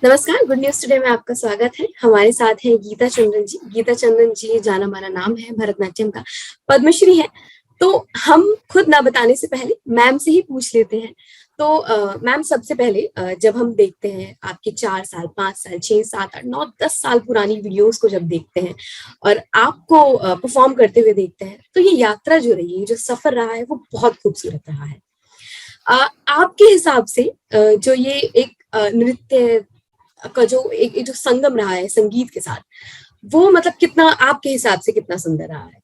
नमस्कार, good news today में आपका स्वागत है। हमारे साथ हैं गीता चंदन जी। गीता चंदन जी जाना माना नाम है, भरतनाट्यम का पद्मश्री है। तो हम खुद ना बताने से पहले मैम से ही पूछ लेते हैं। तो मैम सबसे पहले जब हम देखते हैं आपकी 4 साल, 5 साल, 6, 7, 8, 9, 10 साल पुरानी वीडियोस को जब देखते हैं और आपको परफॉर्म करते हुए देखते हैं, तो ये यात्रा जो रही है, जो सफर रहा है, वो बहुत खूबसूरत रहा है। आपके हिसाब से जो ये एक नृत्य का जो एक जो संगम रहा है संगीत के साथ, वो मतलब कितना आपके हिसाब से कितना सुंदर रहा है?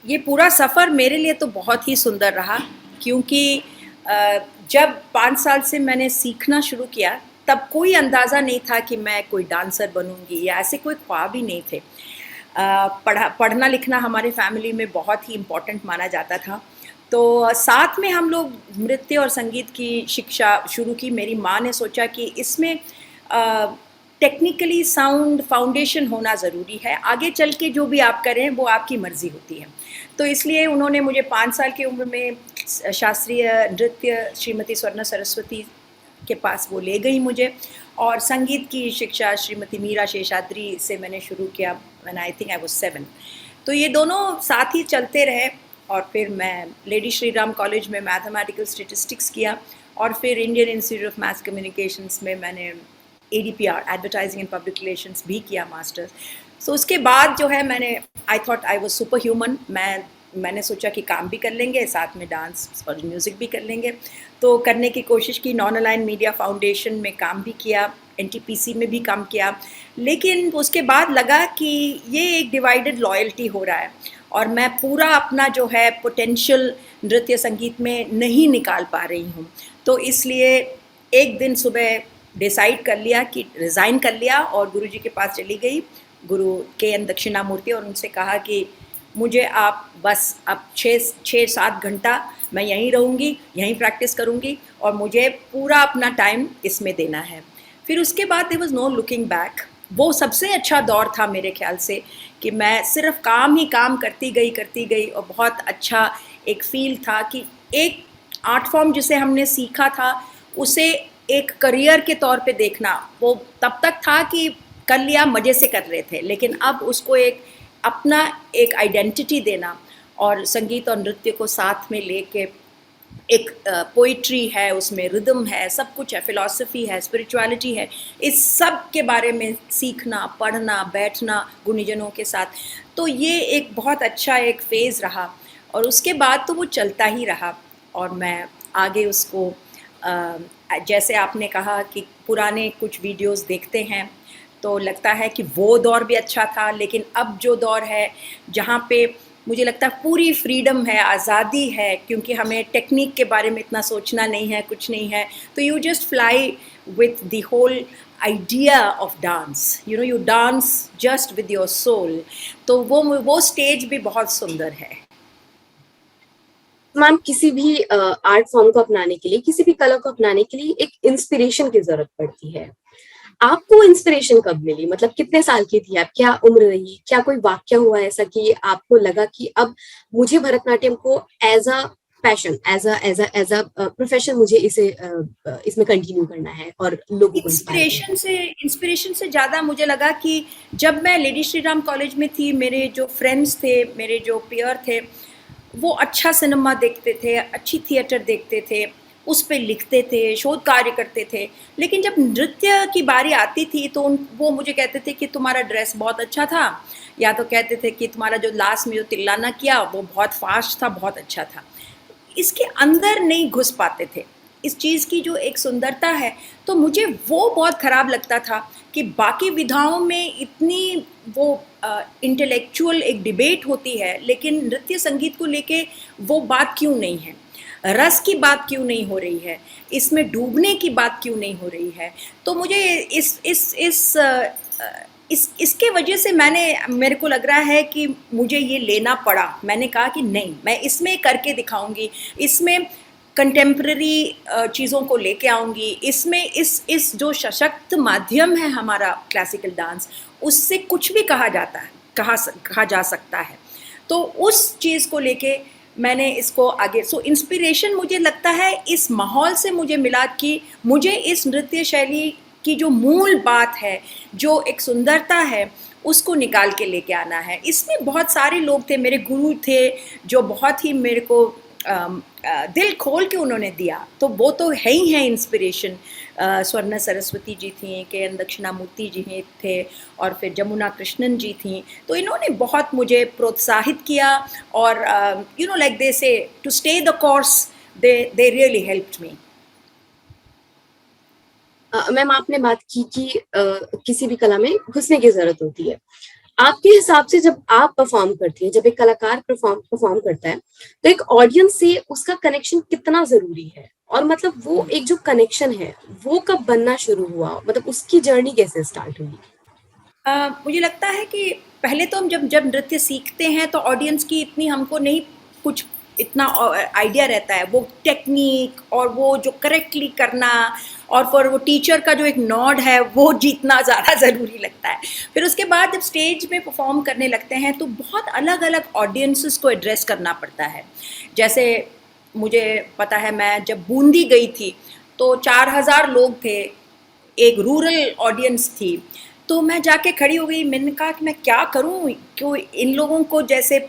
ये पूरा सफ़र मेरे लिए तो बहुत ही सुंदर रहा क्योंकि जब 5 साल से मैंने सीखना शुरू किया, तब कोई अंदाज़ा नहीं था कि मैं कोई डांसर बनूँगी या ऐसे कोई ख्वाब ही नहीं थे। पढ़ना लिखना हमारे फैमिली में बहुत ही इम्पोर्टेंट माना जाता था। तो साथ में हम लोग नृत्य और संगीत की शिक्षा शुरू की। मेरी माँ ने सोचा कि इसमें टेक्निकली साउंड फाउंडेशन होना ज़रूरी है, आगे चल के जो भी आप करें वो आपकी मर्ज़ी होती है। तो इसलिए उन्होंने मुझे 5 साल की उम्र में शास्त्रीय नृत्य श्रीमती स्वर्णा सरस्वती के पास वो ले गई मुझे, और संगीत की शिक्षा श्रीमती मीरा शेषाद्री से मैंने शुरू किया when I think I was 7। तो ये दोनों साथ ही चलते रहे, और फिर मैं लेडी श्री राम कॉलेज में मैथमेटिकल स्टैटिस्टिक्स किया, और फिर Indian institute of mass communications में मैंने एडीपीआर एडवर्टाइजिंग एंड पब्लिक रिलेशंस भी किया मास्टर्स। सो उसके बाद जो है मैंने I thought I was super human. मैंने सोचा कि काम भी कर लेंगे, साथ में डांस और म्यूज़िक भी कर लेंगे। तो करने की कोशिश की, नॉन अलाइन मीडिया फाउंडेशन में काम भी किया, एनटीपीसी में भी काम किया। लेकिन उसके बाद लगा कि ये एक डिवाइडेड लॉयल्टी हो रहा है और मैं पूरा अपना जो है पोटेंशियल नृत्य संगीत में नहीं निकाल पा रही हूँ। तो इसलिए एक दिन सुबह डिसाइड कर लिया कि रिज़ाइन कर लिया और गुरुजी के पास चली गई, गुरु के एन दक्षिणामूर्ति, और उनसे कहा कि मुझे आप बस अब 6-7 घंटा मैं यहीं रहूँगी, यहीं प्रैक्टिस करूँगी और मुझे पूरा अपना टाइम इसमें देना है। फिर उसके बाद there was no looking back. वो सबसे अच्छा दौर था मेरे ख्याल से कि मैं सिर्फ काम ही काम करती गई और बहुत अच्छा एक फ़ील था कि एक आर्ट फॉर्म जिसे हमने सीखा था उसे एक करियर के तौर पे देखना, वो तब तक था कि कर लिया, मज़े से कर रहे थे, लेकिन अब उसको एक अपना एक आइडेंटिटी देना और संगीत और नृत्य को साथ में लेके एक पोइट्री है, उसमें रिदम है, सब कुछ है, फ़िलॉसफ़ी है, स्पिरिचुअलिटी है, इस सब के बारे में सीखना, पढ़ना, बैठना गुणीजनों के साथ। तो ये एक बहुत अच्छा एक फ़ेज़ रहा और उसके बाद तो वो चलता ही रहा और मैं आगे उसको जैसे आपने कहा कि पुराने कुछ वीडियोज़ देखते हैं तो लगता है कि वो दौर भी अच्छा था, लेकिन अब जो दौर है जहाँ पे मुझे लगता है पूरी फ्रीडम है, आज़ादी है, क्योंकि हमें टेक्निक के बारे में इतना सोचना नहीं है, कुछ नहीं है, तो you just fly with the whole idea of dance, you know, you dance just with your soul. तो वो स्टेज भी बहुत सुंदर है। मैम किसी भी आर्ट फॉर्म को अपनाने के लिए, किसी भी कला को अपनाने के लिए एक इंस्पिरेशन की जरूरत पड़ती है। आपको इंस्पिरेशन कब मिली? मतलब कितने साल की थी आप? क्या उम्र रही? क्या कोई वाक्य हुआ ऐसा कि आपको लगा कि अब मुझे भरतनाट्यम को as a passion, as a profession मुझे इसे इसमें कंटिन्यू करना है और लोगों को इंस्पायर करना इंस्पिरेशन से ज़्यादा मुझे लगा कि जब मैं लेडी श्री राम कॉलेज में थी, मेरे जो फ्रेंड्स थे, मेरे जो पेयर थे, वो अच्छा सिनेमा देखते थे, अच्छी थिएटर देखते थे, उस पे लिखते थे, शोध कार्य करते थे। लेकिन जब नृत्य की बारी आती थी तो वो मुझे कहते थे कि तुम्हारा ड्रेस बहुत अच्छा था, या तो कहते थे कि तुम्हारा जो लास्ट में जो तिल्लाना किया वो बहुत फास्ट था, बहुत अच्छा था। इसके अंदर नहीं घुस पाते थे, इस चीज़ की जो एक सुंदरता है। तो मुझे वो बहुत ख़राब लगता था कि बाकी विधाओं में इतनी वो इंटेलेक्चुअल एक डिबेट होती है, लेकिन नृत्य संगीत को लेके वो बात क्यों नहीं है, रस की बात क्यों नहीं हो रही है, इसमें डूबने की बात क्यों नहीं हो रही है। तो मुझे इसके वजह से मेरे को लग रहा है कि मुझे ये लेना पड़ा। मैंने कहा कि नहीं, मैं इसमें करके दिखाऊंगी, इसमें कंटेम्प्रेरी चीज़ों को लेके आऊँगी, इसमें इस जो सशक्त माध्यम है हमारा क्लासिकल डांस, उससे कुछ भी कहा जा सकता है। तो उस चीज़ को लेके मैंने इसको आगे, सो इंस्पिरेशन मुझे लगता है इस माहौल से मुझे मिला कि मुझे इस नृत्य शैली कि जो मूल बात है, जो एक सुंदरता है, उसको निकाल के लेके आना है। इसमें बहुत सारे लोग थे, मेरे गुरु थे, जो बहुत ही मेरे को दिल खोल के उन्होंने दिया, तो वो तो है ही है इंस्पिरेशन। स्वर्णा सरस्वती जी थी, के एन दक्षिणामूर्ति जी थे, और फिर जमुना कृष्णन जी थी। तो इन्होंने बहुत मुझे प्रोत्साहित किया, और you know like they say to stay the course, they really helped me. Ma'am, आपने बात की कि किसी भी कला में घुसने की जरूरत होती है। आपके हिसाब से जब आप परफॉर्म करती हैं, जब एक कलाकार परफॉर्म करता है, तो एक ऑडियंस से उसका कनेक्शन कितना जरूरी है, और मतलब वो एक जो कनेक्शन है वो कब बनना शुरू हुआ, मतलब उसकी जर्नी कैसे स्टार्ट हुई? मुझे लगता है कि पहले तो हम जब जब नृत्य सीखते हैं तो ऑडियंस की इतनी हमको नहीं कुछ इतना आइडिया रहता है, वो टेक्निक और वो जो करेक्टली करना, और फिर वो टीचर का जो एक नॉड है वो जीतना ज़्यादा ज़रूरी लगता है। फिर उसके बाद जब स्टेज में परफॉर्म करने लगते हैं तो बहुत अलग अलग ऑडियंसेस को एड्रेस करना पड़ता है। जैसे मुझे पता है, मैं जब बूंदी गई थी तो 4000 लोग थे, एक रूरल ऑडियंस थी। तो मैं जाके खड़ी हो गई, मैंने कहा कि मैं क्या करूं, क्यों इन लोगों को जैसे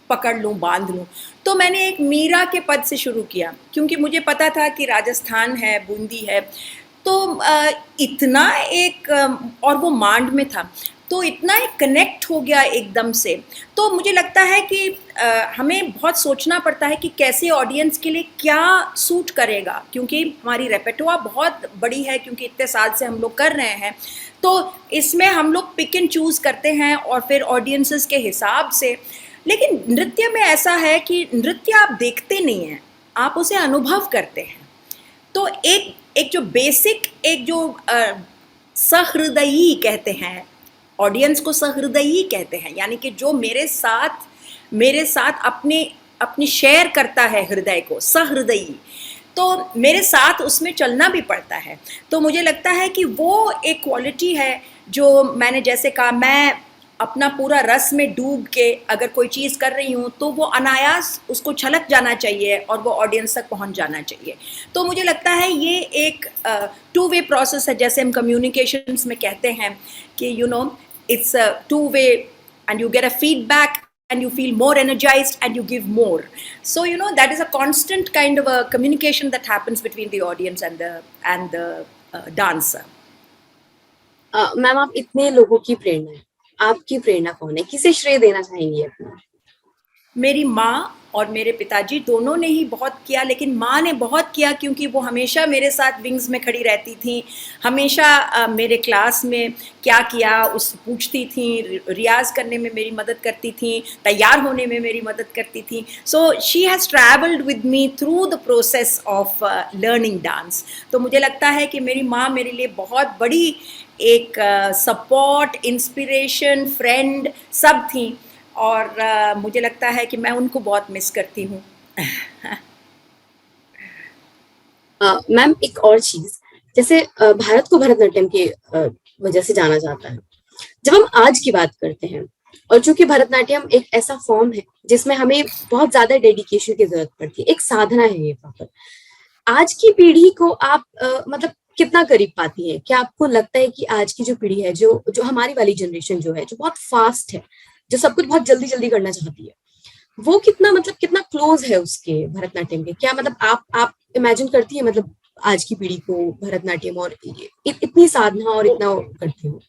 पकड़ लूं, बांध लूं। तो मैंने एक मीरा के पद से शुरू किया, क्योंकि मुझे पता था कि राजस्थान है, बूंदी है, तो इतना एक और वो मांड में था, तो इतना एक कनेक्ट हो गया एकदम से। तो मुझे लगता है कि हमें बहुत सोचना पड़ता है कि कैसे ऑडियंस के लिए क्या सूट करेगा, क्योंकि हमारी रेपेटुआ बहुत बड़ी है, क्योंकि इतने साल से हम लोग कर रहे हैं। तो इसमें हम लोग पिक एंड चूज़ करते हैं, और फिर ऑडियंसेस के हिसाब से। लेकिन नृत्य में ऐसा है कि नृत्य आप देखते नहीं हैं, आप उसे अनुभव करते हैं। तो एक एक जो बेसिक, एक जो सहृदयी कहते हैं, ऑडियंस को सहृदयी कहते हैं, यानी कि जो मेरे साथ अपनी शेयर करता है हृदय को, सहृदयी। तो मेरे साथ उसमें चलना भी पड़ता है। तो मुझे लगता है कि वो एक क्वालिटी है जो मैंने जैसे कहा, मैं अपना पूरा रस में डूब के अगर कोई चीज़ कर रही हूँ तो वो अनायास उसको छलक जाना चाहिए और वो ऑडियंस तक पहुँच जाना चाहिए। तो मुझे लगता है ये एक टू वे प्रोसेस है, जैसे हम कम्युनिकेशंस में कहते हैं कि you know it's a two way, and you get a feedback and you feel more energized and you give more. So you know that is a constant kind of a communication that happens between the audience and the dancer. Ma'am, आप इतने लोगों की प्रेरणा है, आपकी प्रेरणा कौन है, किसे श्रेय देना चाहेंगी अपना? मेरी माँ और मेरे पिताजी दोनों ने ही बहुत किया, लेकिन माँ ने बहुत किया क्योंकि वो हमेशा मेरे साथ विंग्स में खड़ी रहती थी, हमेशा मेरे क्लास में क्या किया उस पूछती थी, रियाज़ करने में मेरी मदद करती थी, तैयार होने में मेरी मदद करती थी। So she has travelled with me through the process of learning dance. तो मुझे लगता है कि मेरी माँ मेरे लिए बहुत बड़ी एक सपोर्ट, इंस्पिरेशन, फ्रेंड सब थी, और मुझे लगता है कि मैं उनको बहुत मिस करती हूँ। मैम, एक और चीज, जैसे भारत को भरतनाट्यम के वजह से जाना जाता है। जब हम आज की बात करते हैं, और चूंकि भरतनाट्यम एक ऐसा फॉर्म है जिसमें हमें बहुत ज्यादा डेडिकेशन की जरूरत पड़ती है, एक साधना है ये प्रॉपर। आज की पीढ़ी को आप मतलब कितना करीब पाती है? क्या आपको लगता है कि आज की जो पीढ़ी है, जो जो हमारी वाली जनरेशन जो है, जो बहुत फास्ट है, जो सब कुछ बहुत जल्दी जल्दी करना चाहती है, वो कितना मतलब कितना क्लोज है उसके भरतनाट्यम के? क्या मतलब आप इमेजिन करती है मतलब आज की पीढ़ी को भरतनाट्यम और इतनी साधना और इतना करती हो?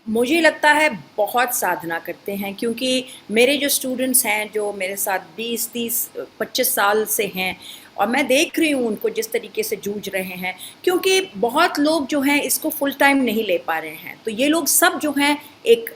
मुझे लगता है बहुत साधना करते हैं, क्योंकि मेरे जो स्टूडेंट्स हैं जो मेरे साथ 20, 30, 25 साल से हैं, और मैं देख रही हूँ उनको जिस तरीके से जूझ रहे हैं, क्योंकि बहुत लोग जो हैं इसको फुल टाइम नहीं ले पा रहे हैं। तो ये लोग सब जो हैं एक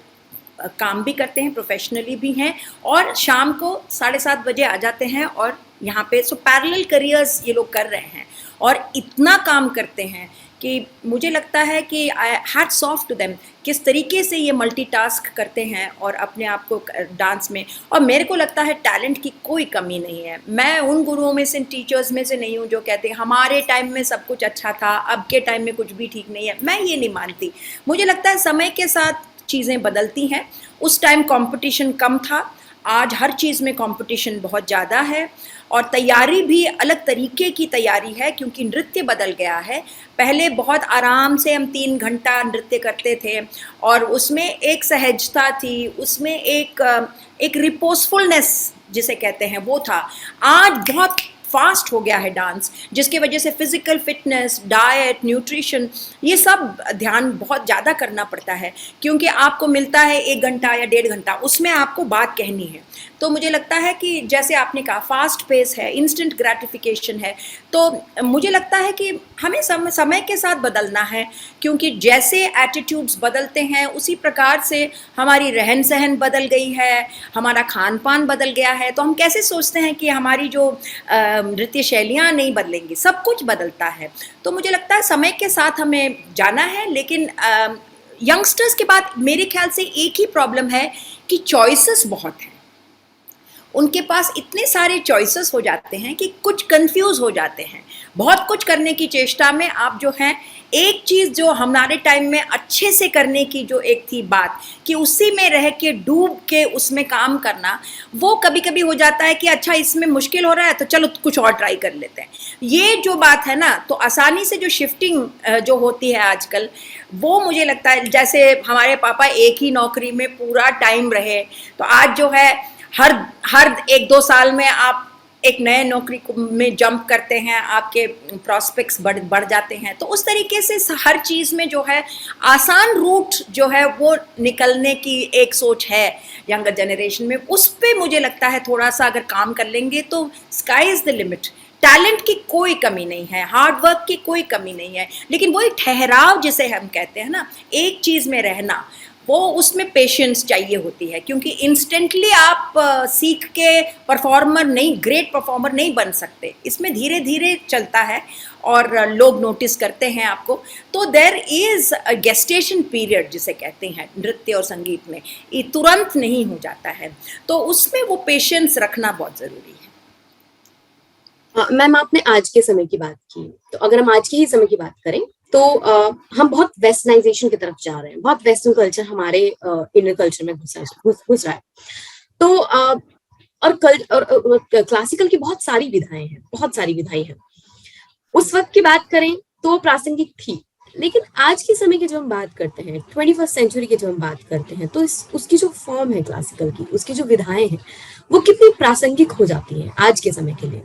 काम भी करते हैं, प्रोफेशनली भी हैं, और शाम को 7:30 बजे आ जाते हैं और यहाँ पे सो पैरेलल करियर्स ये लोग कर रहे हैं, और इतना काम करते हैं कि मुझे लगता है कि हैट्स ऑफ टू देम, किस तरीके से ये मल्टीटास्क करते हैं और अपने आप को डांस में। और मेरे को लगता है टैलेंट की कोई कमी नहीं है। मैं उन गुरुओं में से, टीचर्स में से नहीं हूँ जो कहते हैं हमारे टाइम में सब कुछ अच्छा था, अब के टाइम में कुछ भी ठीक नहीं है। मैं ये नहीं मानती। मुझे लगता है समय के साथ चीज़ें बदलती हैं। उस टाइम कंपटीशन कम था, आज हर चीज़ में कंपटीशन बहुत ज़्यादा है और तैयारी भी अलग तरीके की तैयारी है क्योंकि नृत्य बदल गया है। पहले बहुत आराम से हम 3 घंटा नृत्य करते थे और उसमें एक सहजता थी, उसमें एक रिपोजफुलनेस जिसे कहते हैं वो था। आज बहुत फास्ट हो गया है डांस, जिसकी वजह से फिजिकल फिटनेस, डाइट, न्यूट्रिशन, ये सब ध्यान बहुत ज़्यादा करना पड़ता है क्योंकि आपको मिलता है 1 घंटा या 1.5 घंटा, उसमें आपको बात कहनी है। तो मुझे लगता है कि जैसे आपने कहा फास्ट पेस है, इंस्टेंट ग्रेटिफिकेशन है, तो मुझे लगता है कि हमें समय के साथ बदलना है क्योंकि जैसे एटीट्यूड्स बदलते हैं उसी प्रकार से हमारी रहन सहन बदल गई है, हमारा खान पान बदल गया है। तो हम कैसे सोचते हैं कि हमारी जो नृत्य शैलियाँ नहीं बदलेंगी, सब कुछ बदलता है। तो मुझे लगता है समय के साथ हमें जाना है, लेकिन यंगस्टर्स के बाद मेरे ख्याल से एक ही प्रॉब्लम है कि चॉइसेस बहुत हैं। उनके पास इतने सारे चॉइसेस हो जाते हैं कि कुछ कंफ्यूज हो जाते हैं। बहुत कुछ करने की चेष्टा में आप जो हैं, एक चीज़ जो हमारे टाइम में अच्छे से करने की जो एक थी बात कि उसी में रह के डूब के उसमें काम करना, वो कभी कभी हो जाता है कि अच्छा इसमें मुश्किल हो रहा है तो चलो कुछ और ट्राई कर लेते हैं। ये जो बात है ना, तो आसानी से जो शिफ्टिंग जो होती है आजकल, वो मुझे लगता है जैसे हमारे पापा एक ही नौकरी में पूरा टाइम रहे, तो आज जो है हर हर 1-2 साल में आप एक नए नौकरी में जंप करते हैं, आपके प्रॉस्पेक्ट्स बढ़ जाते हैं। तो उस तरीके से हर चीज़ में जो है आसान रूट जो है वो निकलने की एक सोच है यंगर जनरेशन में। उस पे मुझे लगता है थोड़ा सा अगर काम कर लेंगे तो sky is the limit. Talent की कोई कमी नहीं है, हार्ड वर्क की कोई कमी नहीं है, लेकिन वही ठहराव जिसे हम कहते हैं ना, एक चीज़ में रहना, वो उसमें पेशेंस चाहिए होती है क्योंकि इंस्टेंटली आप सीख के परफॉर्मर नहीं, ग्रेट परफॉर्मर नहीं बन सकते। इसमें धीरे धीरे चलता है और लोग नोटिस करते हैं आपको। तो there is a gestation period जिसे कहते हैं नृत्य और संगीत में, ये तुरंत नहीं हो जाता है, तो उसमें वो पेशेंस रखना बहुत ज़रूरी है। मैम आपने आज के समय की बात की, तो अगर हम आज के ही समय की बात करें तो हम बहुत वेस्टर्नाइजेशन की तरफ जा रहे हैं, बहुत वेस्टर्न कल्चर हमारे इंडियन कल्चर में घुस रहा है। तो और क्लासिकल की बहुत सारी विधाएं हैं, बहुत सारी विधाएं हैं। उस वक्त की बात करें तो प्रासंगिक थी, लेकिन आज के समय की जब हम बात करते हैं, 21st सेंचुरी की जब हम बात करते हैं, तो उसकी जो फॉर्म है क्लासिकल की, उसकी जो विधाएं हैं, वो कितनी प्रासंगिक हो जाती हैं आज के समय के लिए।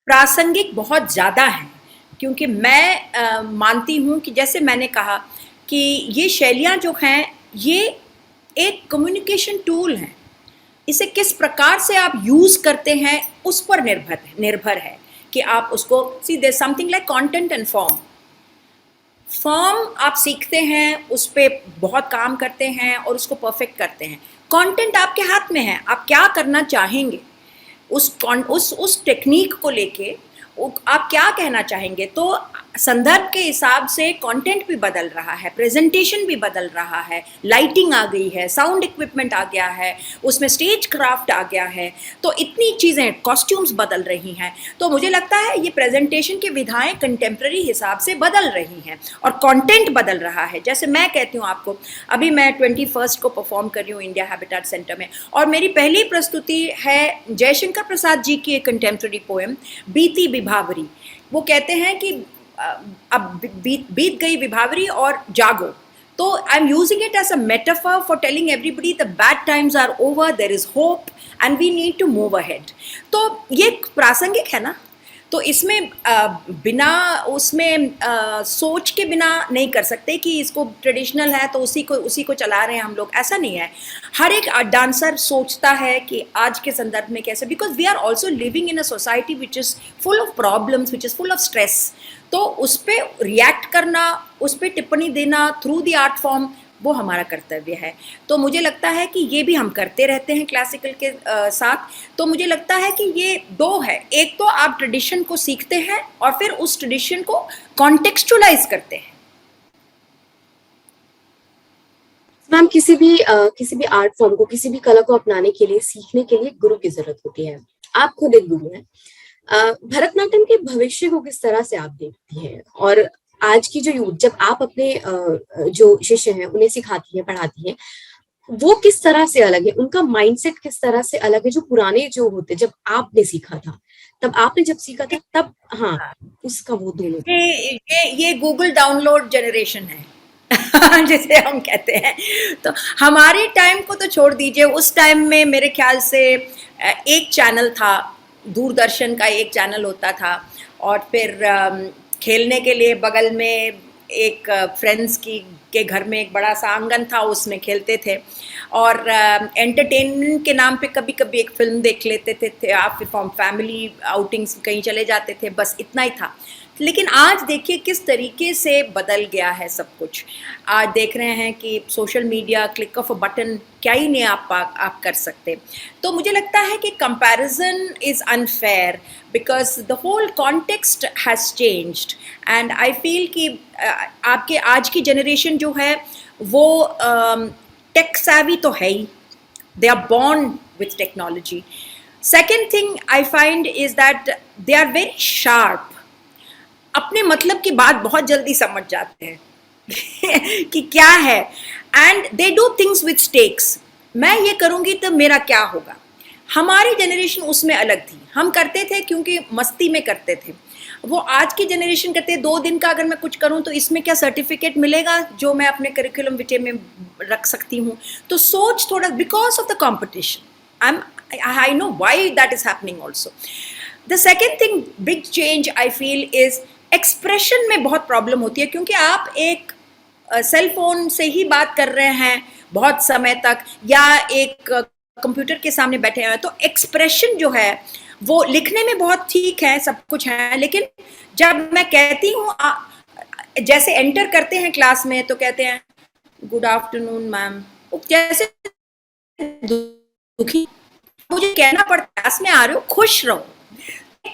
प्रासंगिक बहुत ज़्यादा है क्योंकि मैं मानती हूँ कि जैसे मैंने कहा कि ये शैलियाँ जो हैं ये एक कम्युनिकेशन टूल हैं। इसे किस प्रकार से आप यूज़ करते हैं उस पर निर्भर है कि आप उसको see there something like content and form. Form आप सीखते हैं, उस पर बहुत काम करते हैं और उसको परफेक्ट करते हैं। कंटेंट आपके हाथ में है, आप क्या करना चाहेंगे उस टेक्निक को लेके आप क्या कहना चाहेंगे। तो संदर्भ के हिसाब से कंटेंट भी बदल रहा है, प्रेजेंटेशन भी बदल रहा है, लाइटिंग आ गई है, साउंड इक्विपमेंट आ गया है, उसमें स्टेज क्राफ्ट आ गया है, तो इतनी चीज़ें, कॉस्ट्यूम्स बदल रही हैं। तो मुझे लगता है ये प्रेजेंटेशन की विधाएं कंटेम्प्रेरी हिसाब से बदल रही हैं और कंटेंट बदल रहा है। जैसे मैं कहती हूँ आपको, अभी मैं 21st को परफॉर्म कर रही हूँ इंडिया हैबिटेट सेंटर में, और मेरी पहली प्रस्तुति है जयशंकर प्रसाद जी की एक कंटेम्प्रेरी पोएम बीती विभावरी। वो कहते हैं कि अब बीत गई विभावरी और जागो। तो I am using it as a metaphor for telling everybody the bad times are over, there is hope and we need to move ahead. तो ये प्रासंगिक है ना, तो इसमें बिना उसमें सोच के बिना नहीं कर सकते कि इसको ट्रेडिशनल है तो उसी को चला रहे हैं हम लोग, ऐसा नहीं है। हर एक डांसर सोचता है कि आज के संदर्भ में कैसे, because we are also living in a society which is full of problems, which is full of stress. तो उस पर रिएक्ट करना, उस पर टिप्पणी देना थ्रू द आर्ट फॉर्म, वो हमारा कर्तव्य है। तो मुझे लगता है कि ये भी हम करते रहते हैं क्लासिकल के साथ। तो मुझे लगता है कि ये दो है, एक तो आप ट्रेडिशन को सीखते हैं और फिर उस ट्रेडिशन को कॉन्टेक्सचुअलाइज करते हैं। मैम किसी भी आर्ट फॉर्म को, किसी भी कला को अपनाने के लिए, सीखने के लिए गुरु की जरूरत होती है। आप खुद एक गुरु हैं। भरतनाट्यम के भविष्य को किस तरह से आप देखती हैं, और आज की जो यूथ, जब आप अपने जो शिष्य हैं उन्हें सिखाती हैं, पढ़ाती हैं, वो किस तरह से अलग है, उनका माइंडसेट किस तरह से अलग है जो पुराने जो होते, जब आपने सीखा था, तब आपने जब सीखा था तब, हाँ, हाँ, उसका वो दोनों। ये गूगल डाउनलोड जनरेशन है जिसे हम कहते हैं। तो हमारे टाइम को तो छोड़ दीजिए, उस टाइम में मेरे ख्याल से एक चैनल था, दूरदर्शन का एक चैनल होता था, और फिर खेलने के लिए बगल में एक फ्रेंड्स की के घर में एक बड़ा सा आंगन था, उसमें खेलते थे, और एंटरटेनमेंट के नाम पे कभी कभी एक फिल्म देख लेते थे, या फिर फैमिली आउटिंग्स कहीं चले जाते थे, बस इतना ही था। लेकिन आज देखिए किस तरीके से बदल गया है सब कुछ। आज देख रहे हैं कि social media, click of a button, क्या ही नहीं आप कर सकते। तो मुझे लगता है कि comparison is unfair because the whole context has changed, and I feel कि आपके आज की जनरेशन जो है वो टेक savvy तो है ही, they are born with technology. Second thing I find is that they are very sharp. अपने मतलब की बात बहुत जल्दी समझ जाते हैं कि क्या है, and they do things with stakes. मैं ये करूँगी तो मेरा क्या होगा। हमारी जनरेशन उसमें अलग थी, हम करते थे क्योंकि मस्ती में करते थे। वो आज की जनरेशन कहते हैं 2 दिन का अगर मैं कुछ करूँ तो इसमें क्या सर्टिफिकेट मिलेगा जो मैं अपने करिकुलम विटे में रख सकती हूँ। तो सोच थोड़ा, because of the competition, I know why that is happening also. The second thing, big change I feel is expression में बहुत प्रॉब्लम होती है, क्योंकि आप एक सेल फोन से ही बात कर रहे हैं बहुत समय तक, या एक कंप्यूटर के सामने बैठे हैं, तो एक्सप्रेशन जो है वो लिखने में बहुत ठीक है, सब कुछ है, लेकिन जब मैं कहती हूँ जैसे एंटर करते हैं क्लास में तो कहते हैं गुड आफ्टरनून मैम, जैसे दुखी, मुझे कहना पड़ता है क्लास में आ रहे हो, खुश रहो।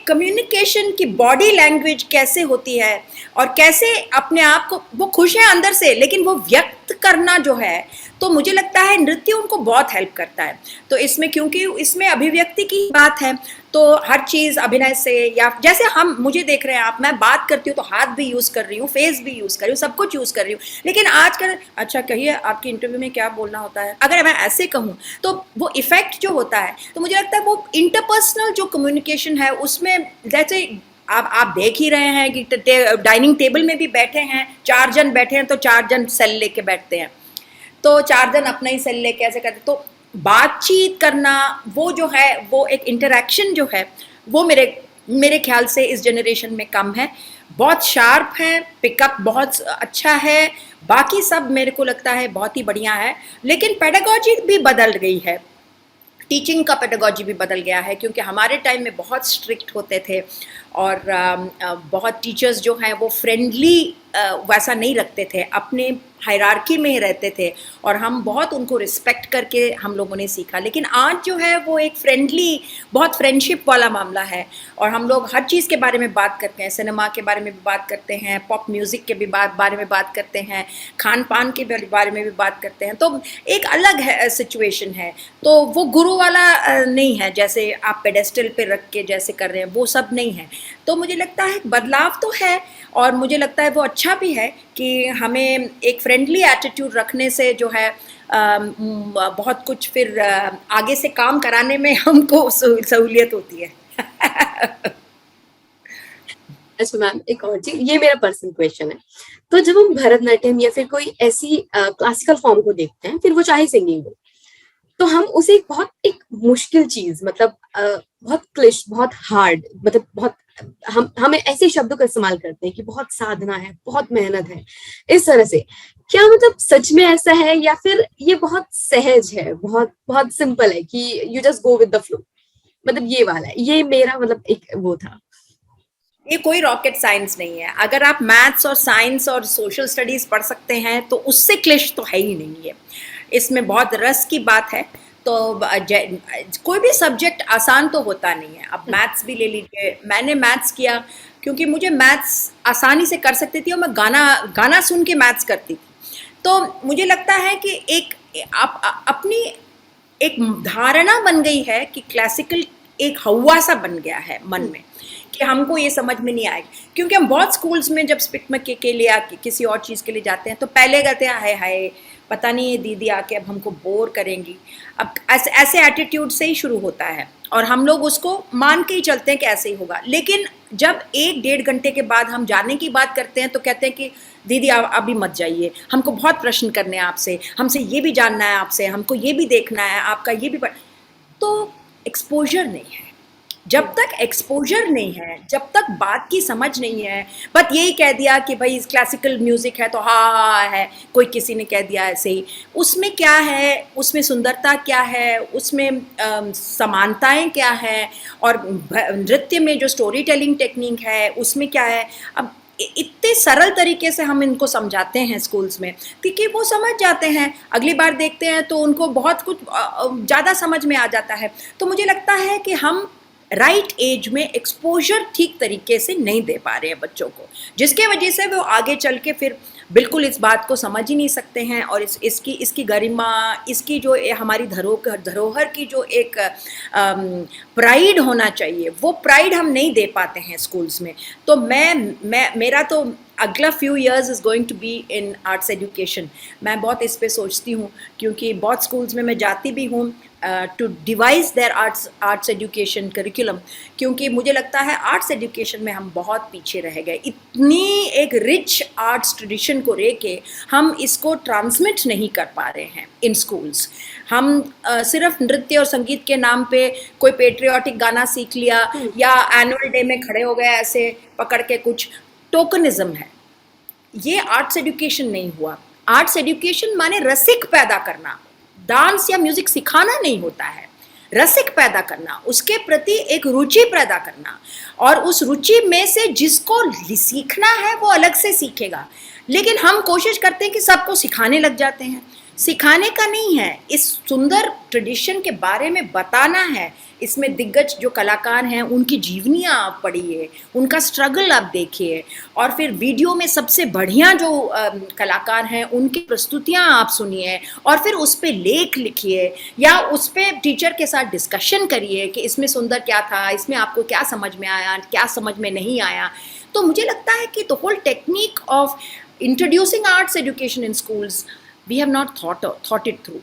कम्युनिकेशन की बॉडी लैंग्वेज कैसे होती है, और कैसे अपने आप को, वो खुश है अंदर से लेकिन वो व्यक्त करना जो है, तो मुझे लगता है नृत्य उनको बहुत हेल्प करता है। तो इसमें, क्योंकि इसमें अभिव्यक्ति की बात है, तो हर चीज़ अभिनय से, या जैसे हम, मुझे देख रहे हैं आप, मैं बात करती हूँ तो हाथ भी यूज़ कर रही हूँ, फेस भी यूज़ कर रही हूँ, सब कुछ यूज़ कर रही हूँ। लेकिन आजकल, अच्छा कहिए आपकी इंटरव्यू में क्या बोलना होता है, अगर मैं ऐसे कहूँ तो वो इफेक्ट जो होता है, तो मुझे लगता है वो इंटरपर्सनल जो कम्युनिकेशन है उसमें, जैसे आप देख ही रहे हैं कि डाइनिंग टेबल में भी बैठे हैं, 4 जन बैठे हैं तो 4 जन सेल लेके बैठते हैं, तो 4 जन अपना ही सेल लेके ऐसे करते, तो बातचीत करना वो जो है, वो एक इंटरेक्शन जो है, वो मेरे ख्याल से इस जनरेशन में कम है। बहुत शार्प है, पिकअप बहुत अच्छा है, बाकी सब मेरे को लगता है बहुत ही बढ़िया है, लेकिन पेडागॉजी भी बदल गई है, टीचिंग का पेडागॉजी भी बदल गया है, क्योंकि हमारे टाइम में बहुत स्ट्रिक्ट होते थे, और बहुत टीचर्स जो हैं वो फ्रेंडली वैसा नहीं रखते थे, अपने हायरार्की में ही रहते थे, और हम बहुत उनको रिस्पेक्ट करके हम लोगों ने सीखा। लेकिन आज जो है वो एक फ्रेंडली, बहुत फ्रेंडशिप वाला मामला है, और हम लोग हर चीज़ के बारे में बात करते हैं, सिनेमा के बारे में भी बात करते हैं, पॉप म्यूज़िक के भी बारे में बात करते हैं, खान पान के बारे में भी बात करते हैं, तो एक अलग है सिचुएशन है। तो वो गुरु वाला नहीं है, जैसे आप पेडेस्टल पे रख के जैसे कर रहे हैं, वो सब नहीं है। तो मुझे लगता है बदलाव तो है, और मुझे लगता है वो अच्छा भी है कि हमें एक फ्रेंडली एटीट्यूड रखने से जो है बहुत कुछ फिर आगे से काम कराने में हमको सहूलियत होती है। अच्छा मैम, एक और चीज, ये मेरा पर्सनल क्वेश्चन है, तो जब हम भरतनाट्यम या फिर कोई ऐसी क्लासिकल फॉर्म को देखते हैं, फिर वो चाहे सिंगिंग हो, तो हम उसे एक मुश्किल चीज, मतलब बहुत क्लिश, बहुत हार्ड, मतलब बहुत, हमें ऐसे शब्दों का इस्तेमाल करते हैं कि बहुत साधना है, बहुत मेहनत है, इस तरह से। क्या मतलब सच में ऐसा है, या फिर ये बहुत सहज है, बहुत बहुत सिंपल है कि you just go with the flow, मतलब ये वाला है, ये मेरा मतलब एक वो था। ये कोई रॉकेट साइंस नहीं है, अगर आप मैथ्स और साइंस और सोशल स्टडीज़ पढ़ सकते हैं तो उससे क्लिश तो है ही नहीं है, इसमें बहुत रस की बात है। तो कोई भी सब्जेक्ट आसान तो होता नहीं है। अब मैथ्स भी ले लीजिए, मैंने मैथ्स किया क्योंकि मुझे मैथ्स आसानी से कर सकती थी, और मैं गाना सुन के मैथ्स करती थी। तो मुझे लगता है कि एक अपनी एक धारणा बन गई है कि क्लासिकल एक हवा सा बन गया है मन में, कि हमको ये समझ में नहीं आएगी, क्योंकि हम बहुत स्कूल्स में जब स्पिक के लिए या किसी और चीज़ के लिए जाते हैं तो पहले कहते हैं हाय हाय पता नहीं ये दीदी आके अब हमको बोर करेंगी। अब ऐसे ऐसे एटीट्यूड से ही शुरू होता है और हम लोग उसको मान के ही चलते हैं कि ऐसे ही होगा। लेकिन जब 1-1.5 घंटे के बाद हम जाने की बात करते हैं तो कहते हैं कि दीदी आप अभी मत जाइए, हमको बहुत प्रश्न करने हैं आपसे, हमसे ये भी जानना है आपसे, हमको ये भी देखना है, आपका ये भी तो एक्सपोजर नहीं है। जब तक एक्सपोजर नहीं है, जब तक बात की समझ नहीं है, बस यही कह दिया कि भाई क्लासिकल म्यूजिक है तो हाँ है, कोई किसी ने कह दिया ऐसे ही, उसमें क्या है, उसमें सुंदरता क्या है, उसमें समानताएं क्या है, और नृत्य में जो स्टोरी टेलिंग टेक्निक है उसमें क्या है। अब इतने सरल तरीके से हम इनको समझाते हैं स्कूल्स में, क्योंकि वो समझ जाते हैं, अगली बार देखते हैं तो उनको बहुत कुछ ज़्यादा समझ में आ जाता है। तो मुझे लगता है कि हम राइट एज में एक्सपोजर ठीक तरीके से नहीं दे पा रहे हैं बच्चों को, जिसके वजह से वो आगे चल के फिर बिल्कुल इस बात को समझ ही नहीं सकते हैं, और इसकी गरिमा, इसकी जो हमारी धरोहर की जो एक प्राइड होना चाहिए, वो प्राइड हम नहीं दे पाते हैं स्कूल्स में। तो मेरा तो अगला few years is going to be in arts education. मैं बहुत इस पे सोचती हूँ, क्योंकि बहुत स्कूल्स में मैं जाती भी हूँ to devise their arts education curriculum, क्योंकि मुझे लगता है आर्ट्स एजुकेशन में हम बहुत पीछे रह गए। इतनी एक रिच आर्ट्स ट्रेडिशन को रह के हम इसको ट्रांसमिट नहीं कर पा रहे हैं इन स्कूल्स। हम सिर्फ नृत्य और संगीत के नाम पे कोई पेट्रियाटिक गाना सीख लिया या एनुअल डे में खड़े हो गए ऐसे पकड़ के, कुछ टोकनिज्म है। ये आर्ट्स एजुकेशन नहीं हुआ। आर्ट्स एजुकेशन माने रसिक पैदा करना, डांस या म्यूजिक सिखाना नहीं होता है, रसिक पैदा करना, उसके प्रति एक रुचि पैदा करना, और उस रुचि में से जिसको सीखना है वो अलग से सीखेगा। लेकिन हम कोशिश करते हैं कि सबको सिखाने लग जाते हैं। सिखाने का नहीं है, इस सुंदर ट्रेडिशन के बारे में बताना है। इसमें दिग्गज जो कलाकार हैं उनकी जीवनियाँ आप पढ़िए, उनका स्ट्रगल आप देखिए, और फिर वीडियो में सबसे बढ़िया जो कलाकार हैं उनकी प्रस्तुतियाँ आप सुनिए, और फिर उस पर लेख लिखिए या उस पर टीचर के साथ डिस्कशन करिए कि इसमें सुंदर क्या था, इसमें आपको क्या समझ में आया, क्या समझ में नहीं आया। तो मुझे लगता है कि the whole technique of introducing arts education in schools, we have not thought it through.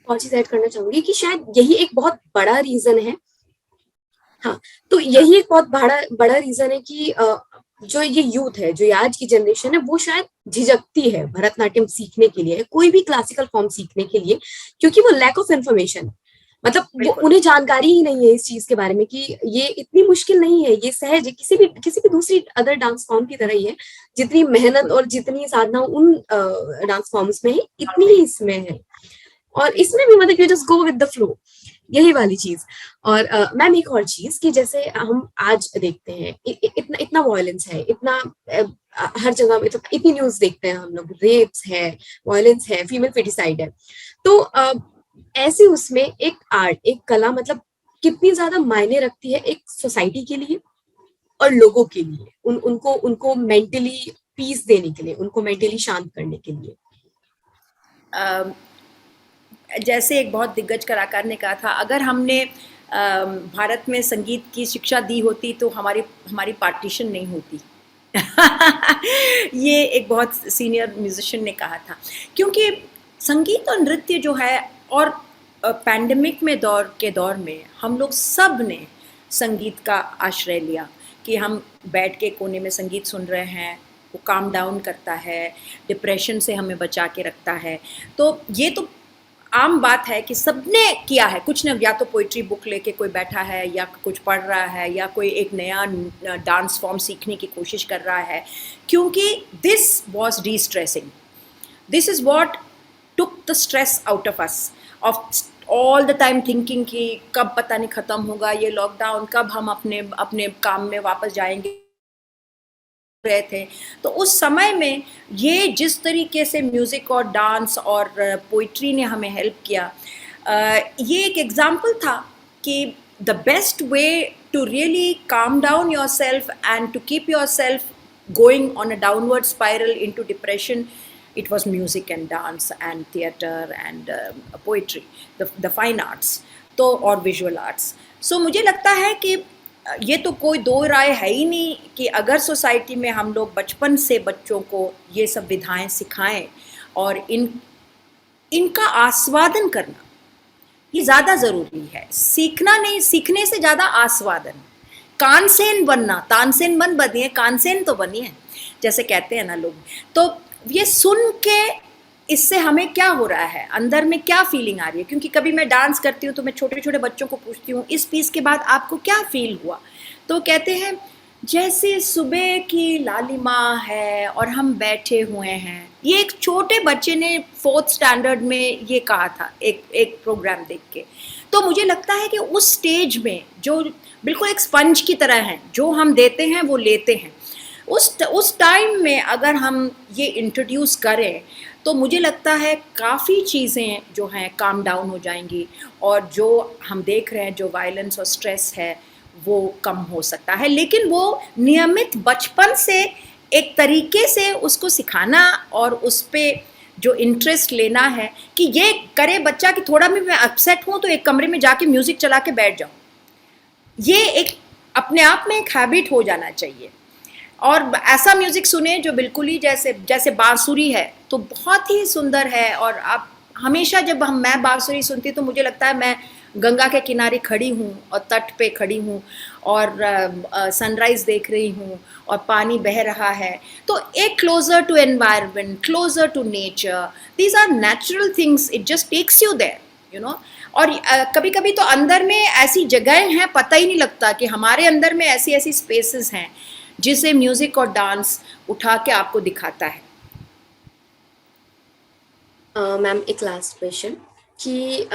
और चीज ऐड करना चाहूंगी कि शायद यही एक बहुत बड़ा रीजन है। हाँ, तो यही एक बहुत बड़ा रीजन है कि जो ये यूथ है, जो आज की जनरेशन है, वो शायद झिझकती है भरतनाट्यम सीखने के लिए, कोई भी क्लासिकल फॉर्म सीखने के लिए, क्योंकि वो लैक ऑफ इन्फॉर्मेशन, मतलब वो उन्हें जानकारी ही नहीं है इस चीज के बारे में कि ये इतनी मुश्किल नहीं है, ये सहज है, किसी भी दूसरी अदर डांस फॉर्म की तरह ही है। जितनी मेहनत और जितनी साधना उन डांस फॉर्म्स में है, इतनी ही इसमें है, और इसमें भी मतलब you just go with the flow, यही वाली चीज। और मैम एक और चीज कि जैसे हम आज देखते हैं इतना इतना वायलेंस है, इतना हर जगह, मतलब इतनी न्यूज देखते हैं हम लोग, रेप्स है, वायलेंस है, फीमेल फेटिसाइड है। तो ऐसे उसमें एक आर्ट, एक कला मतलब कितनी ज्यादा मायने रखती है एक सोसाइटी के लिए और लोगों के लिए, उनको मेंटली पीस देने के लिए, उनको मेंटली शांत करने के लिए। जैसे एक बहुत दिग्गज कलाकार ने कहा था, अगर हमने भारत में संगीत की शिक्षा दी होती तो हमारी पार्टीशन नहीं होती। ये एक बहुत सीनियर म्यूजिशियन ने कहा था, क्योंकि संगीत और नृत्य जो है, और पैंडेमिक में दौर में हम लोग सब ने संगीत का आश्रय लिया कि हम बैठ के कोने में संगीत सुन रहे हैं, वो काम डाउन करता है, डिप्रेशन से हमें बचा के रखता है। तो ये तो आम बात है कि सबने किया है, कुछ ने, या तो पोइट्री बुक लेके कोई बैठा है, या कुछ पढ़ रहा है, या कोई एक नया डांस फॉर्म सीखने की कोशिश कर रहा है, क्योंकि this was D stressing, this is what took the stress out of us, of all the time thinking कि कब पता नहीं ख़त्म होगा ये लॉकडाउन, कब हम अपने काम में वापस जाएंगे रहे थे। तो उस समय में ये जिस तरीके से म्यूज़िक और डांस और पोइट्री ने हमें हेल्प किया, ये एक एग्जाम्पल था कि the best way to really calm down yourself and to keep yourself going on a downward spiral into depression, it was music and dance and theatre and poetry, the fine arts. तो और visual arts. सो मुझे लगता है कि ये तो कोई दो राय है ही नहीं कि अगर सोसाइटी में हम लोग बचपन से बच्चों को ये सब विधाएं सिखाएं और इनका आस्वादन करना ये ज़्यादा ज़रूरी है। सीखना नहीं, सीखने से ज़्यादा आस्वादन। कानसेन बनना, तानसेन बन बनिए, कानसेन तो बनिए, जैसे कहते हैं ना लोग। तो ये सुन के इससे हमें क्या हो रहा है, अंदर में क्या फीलिंग आ रही है। क्योंकि कभी मैं डांस करती हूँ तो मैं छोटे छोटे बच्चों को पूछती हूँ इस पीस के बाद आपको क्या फील हुआ, तो कहते हैं जैसे सुबह की लालिमा है और हम बैठे हुए हैं। ये एक छोटे बच्चे ने 4th स्टैंडर्ड में ये कहा था एक प्रोग्राम देख के। तो मुझे लगता है कि उस स्टेज में जो बिल्कुल एक स्पंज की तरह हैं, जो हम देते हैं वो लेते हैं, उस टाइम में अगर हम ये इंट्रोड्यूस करें तो मुझे लगता है काफ़ी चीज़ें जो हैं काम डाउन हो जाएंगी और जो हम देख रहे हैं जो वायलेंस और स्ट्रेस है वो कम हो सकता है। लेकिन वो नियमित बचपन से एक तरीके से उसको सिखाना और उस पर जो इंटरेस्ट लेना है कि ये करे बच्चा कि थोड़ा भी मैं अपसेट हूँ तो एक कमरे में जाके म्यूज़िक चला के बैठ जाऊँ। ये एक अपने आप में एक हैबिट हो जाना चाहिए। और ऐसा म्यूज़िक सुने जो बिल्कुल ही जैसे बांसुरी है तो बहुत ही सुंदर है। और आप हमेशा जब मैं बांसुरी सुनती तो मुझे लगता है मैं गंगा के किनारे खड़ी हूँ और तट पे खड़ी हूँ और सनराइज़ देख रही हूँ और पानी बह रहा है। तो एक closer to environment, closer to nature, these are natural things, it just takes you there, you know. और कभी कभी तो अंदर में ऐसी जगहें हैं पता ही नहीं लगता कि हमारे अंदर में ऐसी ऐसी स्पेसेस हैं जिसे म्यूजिक और डांस उठा के आपको दिखाता है। मैम एक लास्ट क्वेश्चन कि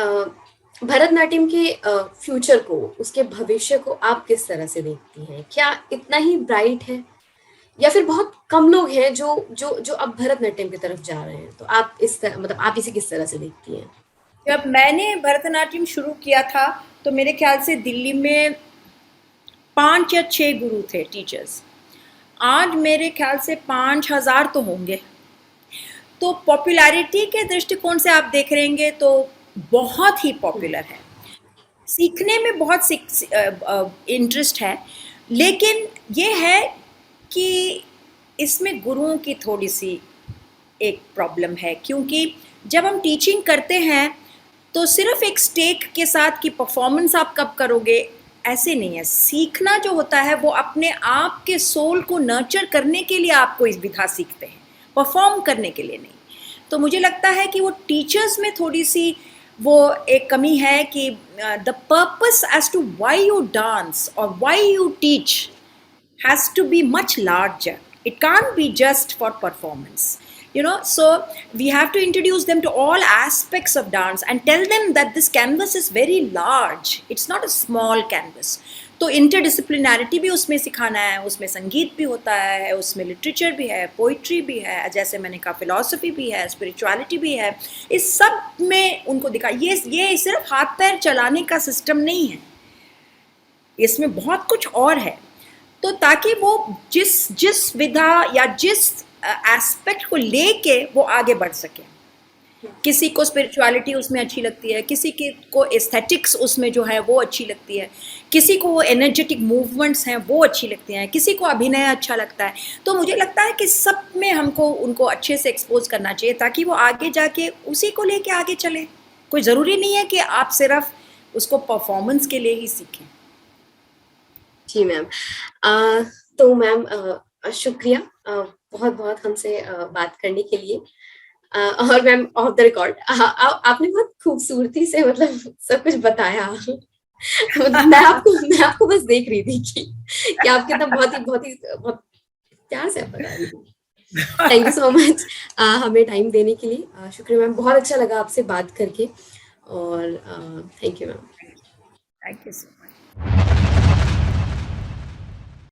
भरतनाट्यम के फ्यूचर को, उसके भविष्य को आप किस तरह से देखती हैं? क्या इतना ही ब्राइट है या फिर बहुत कम लोग हैं जो जो जो अब भरतनाट्यम की तरफ जा रहे हैं? तो आप इस तरह, मतलब आप इसे किस तरह से देखती हैं? जब मैंने भरतनाट्यम शुरू किया था तो मेरे ख्याल से दिल्ली में 5 या 6 गुरु थे, टीचर्स। आज मेरे ख्याल से 5,000 तो होंगे। तो पॉपुलैरिटी के दृष्टिकोण से आप देख रहेंगे तो बहुत ही पॉपुलर है। सीखने में बहुत इंटरेस्ट है, लेकिन ये है कि इसमें गुरुओं की थोड़ी सी एक प्रॉब्लम है। क्योंकि जब हम टीचिंग करते हैं तो सिर्फ एक स्टेक के साथ कि परफॉर्मेंस आप कब करोगे, ऐसे नहीं है। सीखना जो होता है वो अपने आप के सोल को नर्चर करने के लिए आपको इस विधा सीखते हैं, परफॉर्म करने के लिए नहीं। तो मुझे लगता है कि वो टीचर्स में थोड़ी सी वो एक कमी है कि the purpose as to why you dance और why you teach has to be much larger. It can't be just for performance, you know. So we have to introduce them to all aspects of dance and tell them that this canvas is very large. It's not a small canvas. तो interdisciplinarity भी उसमें सिखाना है, उसमें संगीत भी होता है, उसमें लिटरेचर भी है, पोइट्री भी है, जैसे मैंने कहा फिलॉसफी भी है, स्पिरिचुअलिटी भी है। इस सब में उनको दिखा, ये सिर्फ हाथ पैर चलाने का सिस्टम नहीं है, इसमें बहुत कुछ और है। तो ताकि वो जिस विधा या जिस एस्पेक्ट को लेके वो आगे बढ़ सके। किसी को स्पिरिचुअलिटी उसमें अच्छी लगती है, किसी को एस्थेटिक्स उसमें जो है वो अच्छी लगती है, किसी को वो एनर्जेटिक मूवमेंट्स हैं वो अच्छी लगती हैं, किसी को अभिनय अच्छा लगता है। तो मुझे लगता है कि सब में हमको उनको अच्छे से एक्सपोज करना चाहिए ताकि वो आगे जाके उसी को लेके आगे चले। कोई ज़रूरी नहीं है कि आप सिर्फ उसको परफॉर्मेंस के लिए ही सीखें। जी मैम। तो मैम शुक्रिया बहुत बहुत हमसे बात करने के लिए। और मैम ऑफ द रिकॉर्ड आपने बहुत खूबसूरती से मतलब सब कुछ बताया। मैं आपको बस देख रही थी कि आप कितना बहुत प्यार से आप बता रही थी। थैंक यू सो मच हमें टाइम देने के लिए। शुक्रिया मैम, बहुत अच्छा लगा आपसे बात करके। और thank you ma'am. Thank you so much.